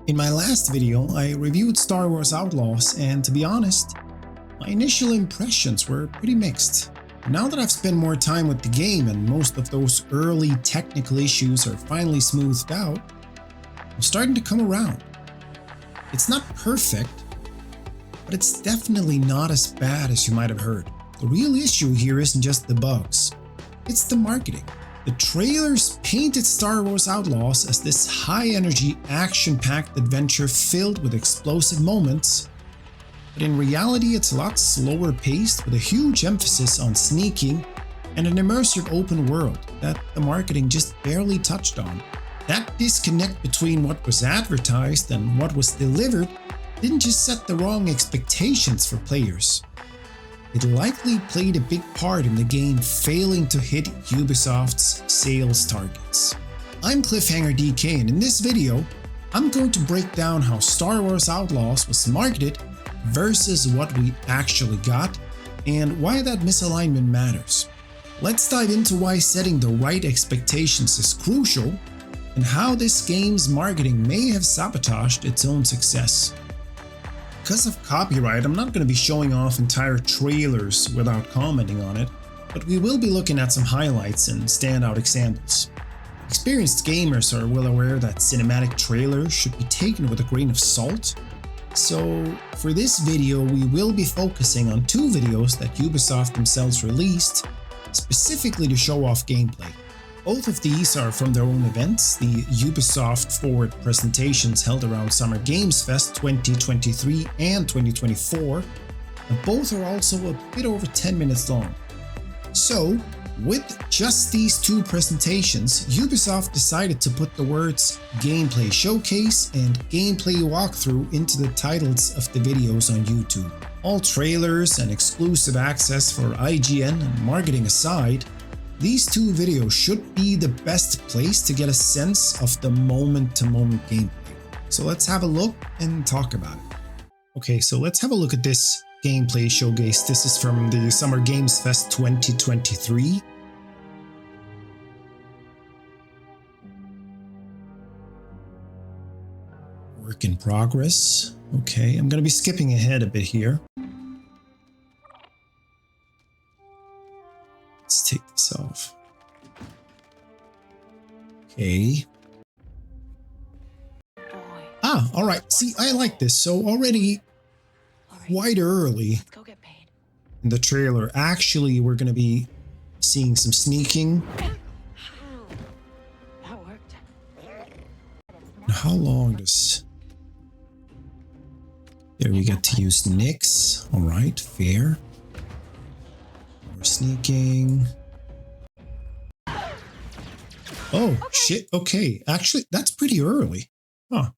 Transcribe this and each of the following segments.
In my last video, I reviewed Star Wars Outlaws, and to be honest, my initial impressions were pretty mixed. Now that I've spent more time with the game and most of those early technical issues are finally smoothed out, I'm starting to come around. It's not perfect, but it's definitely not as bad as you might have heard. The real issue here isn't just the bugs, it's the marketing. The trailers painted Star Wars Outlaws as this high-energy, action-packed adventure filled with explosive moments, but in reality it's a lot slower paced with a huge emphasis on sneaking and an immersive open world that the marketing just barely touched on. That disconnect between what was advertised and what was delivered didn't just set the wrong expectations for players. It likely played a big part in the game failing to hit Ubisoft's sales targets. I'm Cliffhanger DK, and in this video, I'm going to break down how Star Wars Outlaws was marketed versus what we actually got, and why that misalignment matters. Let's dive into why setting the right expectations is crucial, and how this game's marketing may have sabotaged its own success. Because of copyright, I'm not going to be showing off entire trailers without commenting on it, but we will be looking at some highlights and standout examples. Experienced gamers are well aware that cinematic trailers should be taken with a grain of salt, so for this video we will be focusing on two videos that Ubisoft themselves released, specifically to show off gameplay. Both of these are from their own events, the Ubisoft Forward presentations held around Summer Games Fest 2023 and 2024, and both are also a bit over 10 minutes long. So, with just these two presentations, Ubisoft decided to put the words Gameplay Showcase and Gameplay Walkthrough into the titles of the videos on YouTube. All trailers and exclusive access for IGN and marketing aside, these two videos should be the best place to get a sense of the moment-to-moment gameplay. So let's have a look and talk about it. Okay, so let's have a look at this gameplay showcase. This is from the Summer Games Fest 2023. Work in progress. Okay, I'm going to be skipping ahead a bit here. Let's take this off. Okay. Ah, all right. See, I like this. So already quite early in the trailer, actually, we're going to be seeing some sneaking. How long does... There we get to use Nyx. All right, fair. Sneaking. Oh, shit. Okay. Actually, that's pretty early. Huh.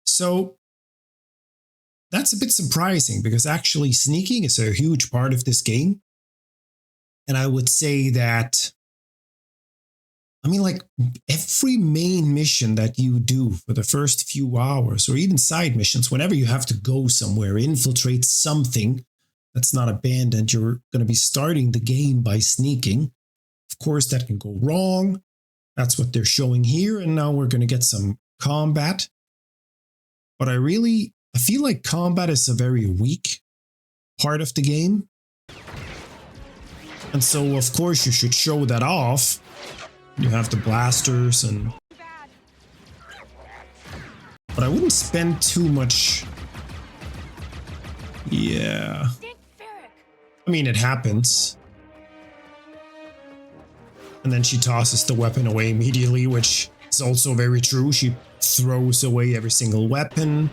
So that's a bit surprising because actually sneaking is a huge part of this game. And I would say that, I mean, like every main mission that you do for the first few hours, or even side missions, whenever you have to go somewhere, infiltrate something that's not abandoned, you're going to be starting the game by sneaking. Of course, that can go wrong. That's what they're showing here. And now we're going to get some combat. But I feel like combat is a very weak part of the game. And so, of course, you should show that off. You have the blasters and... But I wouldn't spend too much... Yeah... I mean, it happens. And then she tosses the weapon away immediately, which is also very true. She throws away every single weapon.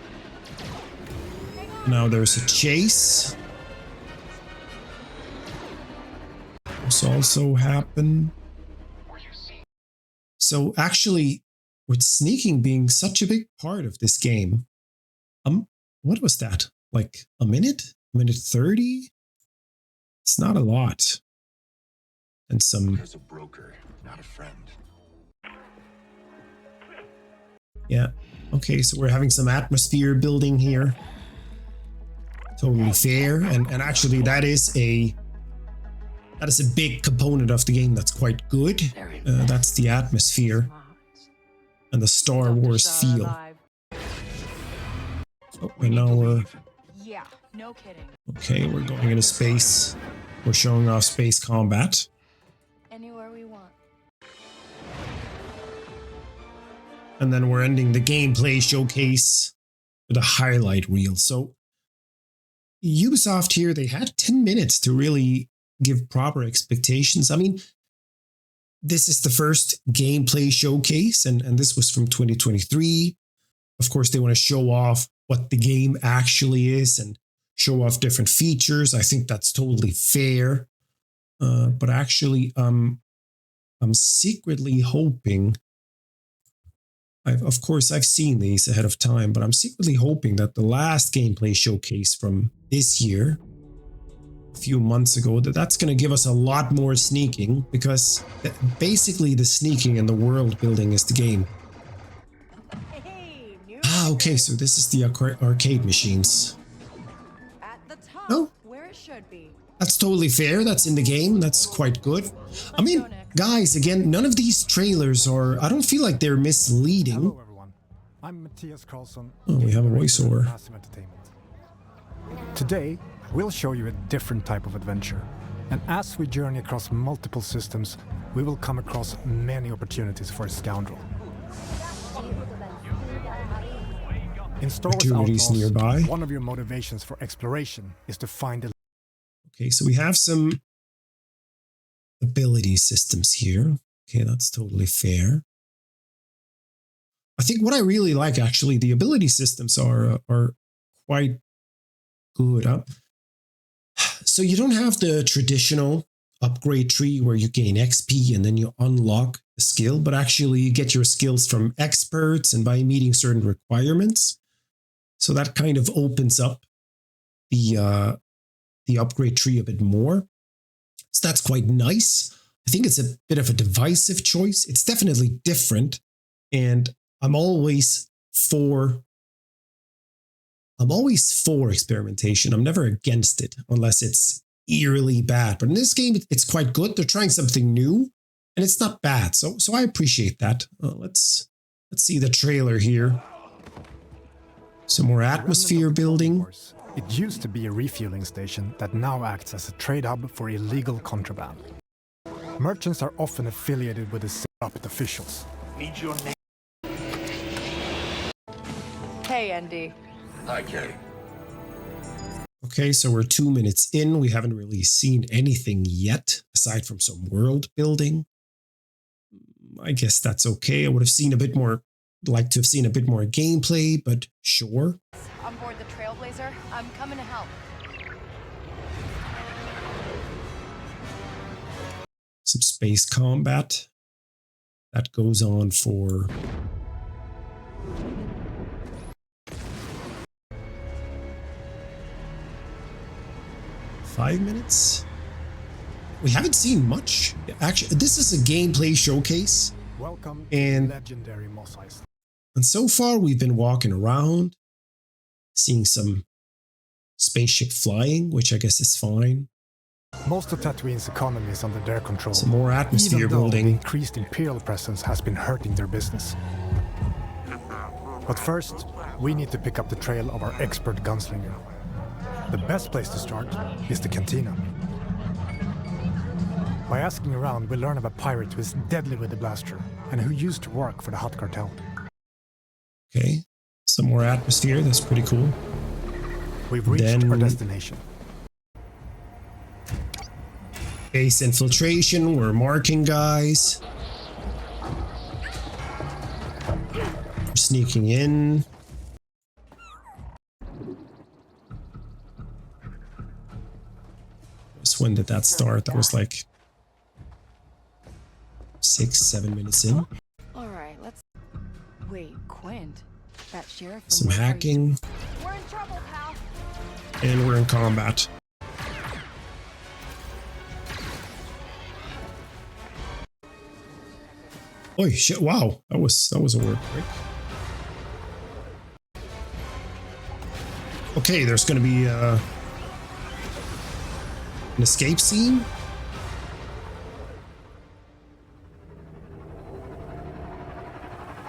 Now there's a chase. This also happened. So actually, with sneaking being such a big part of this game, what was that? Like a minute? A minute 30? It's not a lot. And some... As a broker, not a friend. Yeah. Okay, so we're having some atmosphere building here. Totally fair. And actually that is a big component of the game that's quite good. That's the atmosphere and the Star Wars feel. And now we're... Yeah, no kidding. Okay, we're going into space. We're showing off space combat. Anywhere we want. And then we're ending the gameplay showcase with a highlight reel. So Ubisoft here, they had 10 minutes to really give proper expectations. I mean, this is the first gameplay showcase, and this was from 2023. Of course, they want to show off what the game actually is and show off different features. I think that's totally fair. But actually, I'm secretly hoping... Of course, I've seen these ahead of time, but I'm secretly hoping that the last gameplay showcase from this year, a few months ago, that's going to give us a lot more sneaking, because basically the sneaking and the world building is the game. Hey, new Okay, so this is the arcade machines. at the top, No, where it should be. that's totally fair. That's in the game. That's quite good. I mean, guys, again, none of these trailers are... I don't feel like they're misleading. Hello everyone, I'm Matthias Carlson. Oh, we have a voiceover. Massive Entertainment. Today, we'll show you a different type of adventure. And as we journey across multiple systems, we will come across many opportunities for a scoundrel. In Star Wars Opportunities Outlaws, nearby. one of your motivations for exploration is to find the... Okay, so we have some ability systems here. Okay, that's totally fair. I think what I really like, actually, the ability systems are quite good. So you don't have the traditional upgrade tree where you gain XP and then you unlock a skill, but actually you get your skills from experts and by meeting certain requirements. So that kind of opens up the upgrade tree a bit more. So that's quite nice. I think it's a bit of a divisive choice. It's definitely different. And I'm always for experimentation. I'm never against it unless it's eerily bad. But in this game, it's quite good. They're trying something new and it's not bad. So I appreciate that. Let's see the trailer here. Some more atmosphere building. It used to be a refueling station that now acts as a trade hub for illegal contraband. Merchants are often affiliated with the corrupt officials. Need your name. Hey, Andy. Hi, Kay. Okay, so we're 2 minutes in. We haven't really seen anything yet, aside from some world building. I guess that's okay. I would have seen a bit more, like to have seen a bit more gameplay, but sure. On board the Trailblazer. I'm coming to help. Some space combat that goes on for five minutes. We haven't seen much. Actually, this is a gameplay showcase. Welcome And- to legendary Mos Eisley. And so far, we've been walking around, seeing some spaceship flying, which I guess is fine. Most of Tatooine's economy is under their control. Some more atmosphere even though the building. increased Imperial presence has been hurting their business. But first, we need to pick up the trail of our expert gunslinger. The best place to start is the cantina. By asking around, we learn of a pirate who is deadly with the blaster and who used to work for the Hutt cartel. Okay, some more atmosphere. That's pretty cool. We've reached Then- our destination. Base infiltration. We're marking guys. We're sneaking in. When did that start? That was like 6-7 minutes in. All right, let's... Wait, Quint. That sheriff... from Some where are you- hacking. We're in trouble, pal. And we're in combat. Oh shit, wow. That was a word break. Okay, there's gonna be an escape scene.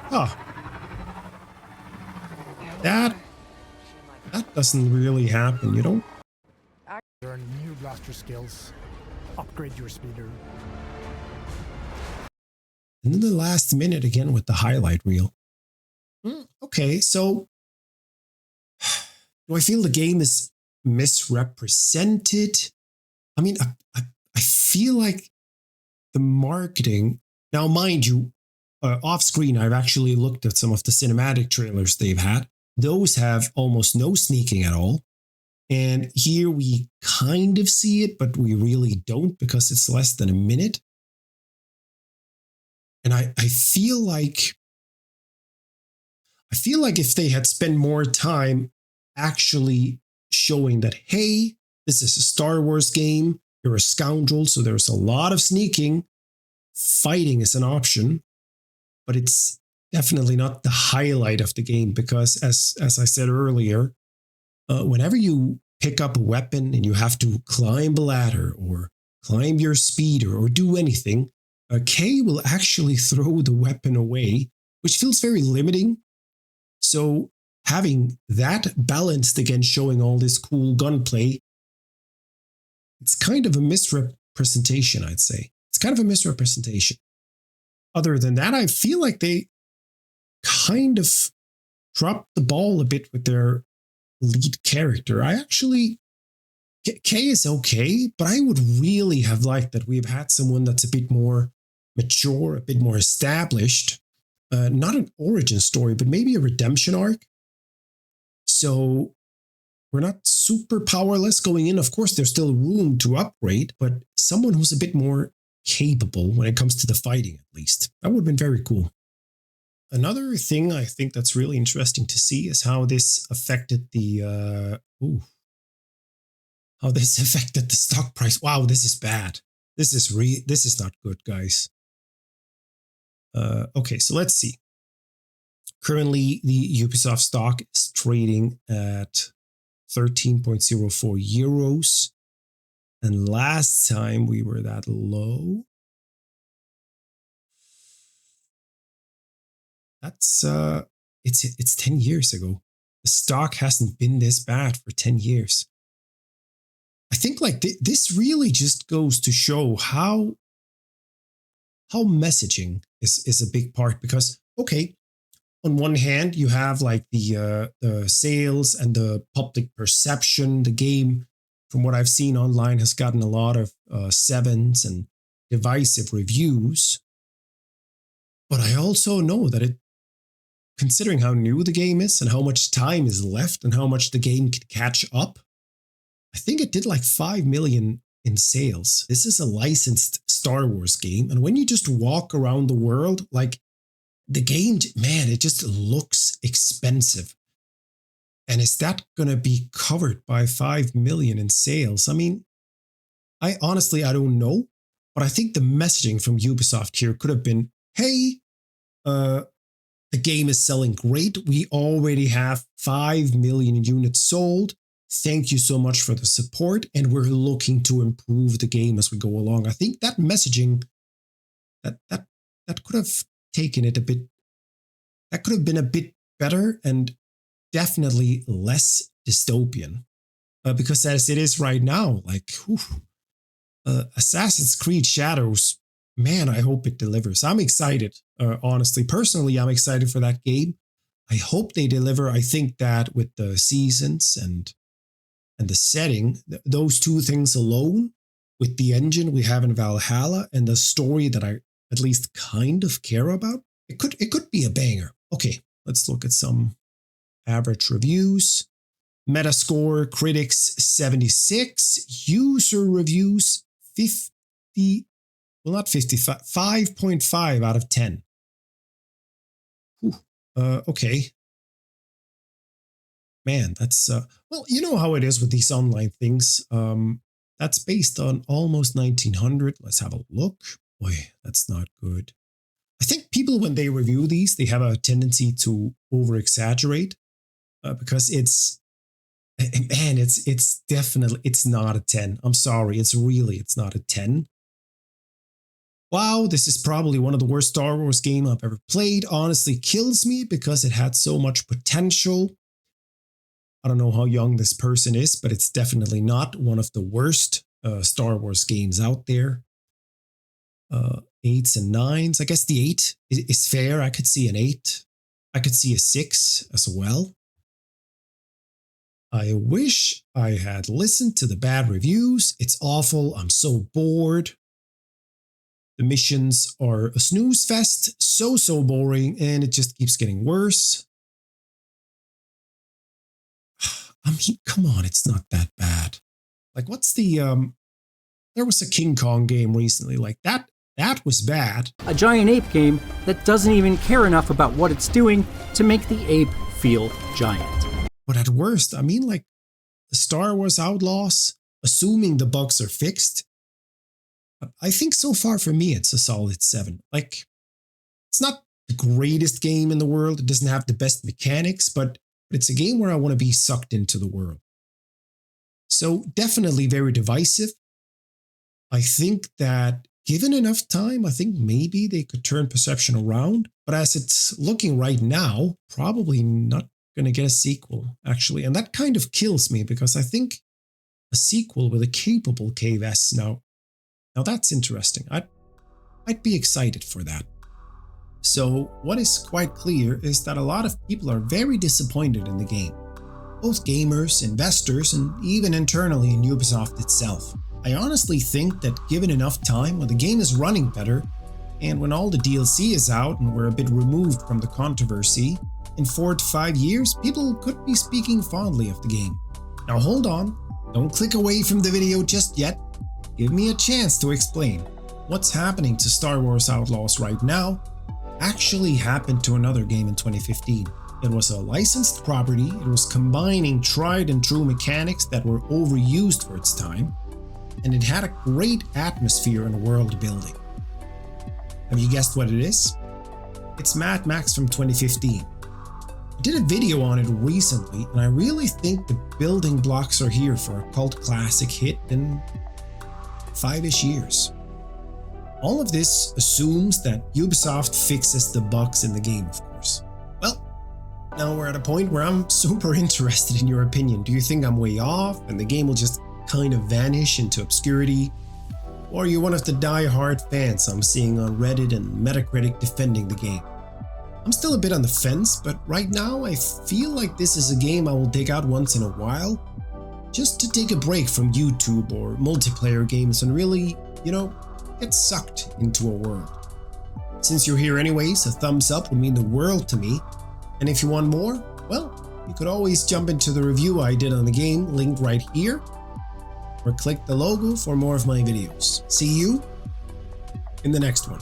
Huh. That doesn't really happen, you know? Learn new blaster skills, upgrade your speeder. And then the last minute again with the highlight reel. Okay, so do I feel the game is misrepresented? I mean, I feel like the marketing, now mind you, off screen, I've actually looked at some of the cinematic trailers they've had. Those have almost no sneaking at all. And here we kind of see it, but we really don't because it's less than a minute. And I feel like if they had spent more time actually showing that, hey, this is a Star Wars game, you're a scoundrel, so there's a lot of sneaking, fighting is an option, but it's definitely not the highlight of the game because as I said earlier, whenever you pick up a weapon and you have to climb a ladder or climb your speeder or do anything, Kay will actually throw the weapon away, which feels very limiting. So having that balanced against showing all this cool gunplay, it's kind of a misrepresentation, I'd say. It's kind of a misrepresentation. Other than that, I feel like they kind of dropped the ball a bit with their lead character. Kay is okay, but I would really have liked that we've had someone that's a bit more mature, a bit more established. Not an origin story, but maybe a redemption arc. So we're not super powerless going in. Of course, there's still room to upgrade, but someone who's a bit more capable when it comes to the fighting, at least. That would have been very cool. Another thing I think that's really interesting to see is how this affected the stock price. Wow, this is bad. This is not good, guys. Okay, so let's see. Currently, the Ubisoft stock is trading at 13.04 euros. And last time we were that low. That's it's 10 years ago. The stock hasn't been this bad for 10 years. I think like this really just goes to show how messaging is a big part, because okay, on one hand you have like the sales and the public perception. The game, from what I've seen online, has gotten a lot of 7s and divisive reviews. But I also know that considering how new the game is and how much time is left and how much the game could catch up, I think it did like 5 million in sales. This is a licensed Star Wars game. And when you just walk around the world, like the game, man, it just looks expensive. And is that going to be covered by 5 million in sales? I mean, I don't know. But I think the messaging from Ubisoft here could have been, hey, the game is selling great. We already have 5 million units sold. Thank you so much for the support. And we're looking to improve the game as we go along. I think that messaging, that could have taken it a bit, that could have been a bit better and definitely less dystopian. Because as it is right now, like, Assassin's Creed Shadows, man, I hope it delivers. I'm excited. Honestly, personally, I'm excited for that game. I hope they deliver. I think that with the seasons and the setting, those two things alone, with the engine we have in Valhalla and the story that I at least kind of care about, it could be a banger. Okay, let's look at some average reviews. Metascore, critics 76, user reviews 50. Well, not 55, 5.5 out of 10. Okay. Man, that's, well, you know how it is with these online things. That's based on almost 1900. Let's have a look. Boy, that's not good. I think people, when they review these, they have a tendency to over-exaggerate because it's definitely, it's not a 10. I'm sorry. It's not a 10. Wow, this is probably one of the worst Star Wars games I've ever played. Honestly, kills me because it had so much potential. I don't know how young this person is, but it's definitely not one of the worst Star Wars games out there. 8s and 9s. I guess the 8 is fair. I could see an 8. I could see a 6 as well. I wish I had listened to the bad reviews. It's awful. I'm so bored. The missions are a snooze fest. So boring, and it just keeps getting worse. I mean, come on, it's not that bad. Like, what's the there was a King Kong game recently, like that was bad. A giant ape game that doesn't even care enough about what it's doing to make the ape feel giant. But at worst, I mean, like the Star Wars Outlaws, assuming the bugs are fixed, I think so far for me it's a solid 7. Like, it's not the greatest game in the world. It doesn't have the best mechanics, but it's a game where I want to be sucked into the world. So definitely very divisive. I think that given enough time, I think maybe they could turn perception around. But as it's looking right now, probably not going to get a sequel, actually. And that kind of kills me because I think a sequel with a capable Kay Vess now that's interesting. I'd be excited for that. So what is quite clear is that a lot of people are very disappointed in the game. Both gamers, investors, and even internally in Ubisoft itself. I honestly think that given enough time, when the game is running better, and when all the DLC is out and we're a bit removed from the controversy, in 4 to 5 years, people could be speaking fondly of the game. Now hold on, don't click away from the video just yet. Give me a chance to explain. What's happening to Star Wars Outlaws right now actually happened to another game in 2015. It was a licensed property, it was combining tried and true mechanics that were overused for its time, and it had a great atmosphere and world building. Have you guessed what it is? It's Mad Max from 2015. I did a video on it recently, and I really think the building blocks are here for a cult classic hit in 5-ish years. All of this assumes that Ubisoft fixes the bugs in the game, of course. Well, now we're at a point where I'm super interested in your opinion. Do you think I'm way off and the game will just kind of vanish into obscurity? Or are you one of the die-hard fans I'm seeing on Reddit and Metacritic defending the game? I'm still a bit on the fence, but right now I feel like this is a game I will dig out once in a while, just to take a break from YouTube or multiplayer games and really, get sucked into a world. Since you're here anyways, a thumbs up would mean the world to me. And if you want more, well, you could always jump into the review I did on the game, linked right here, or click the logo for more of my videos. See you in the next one.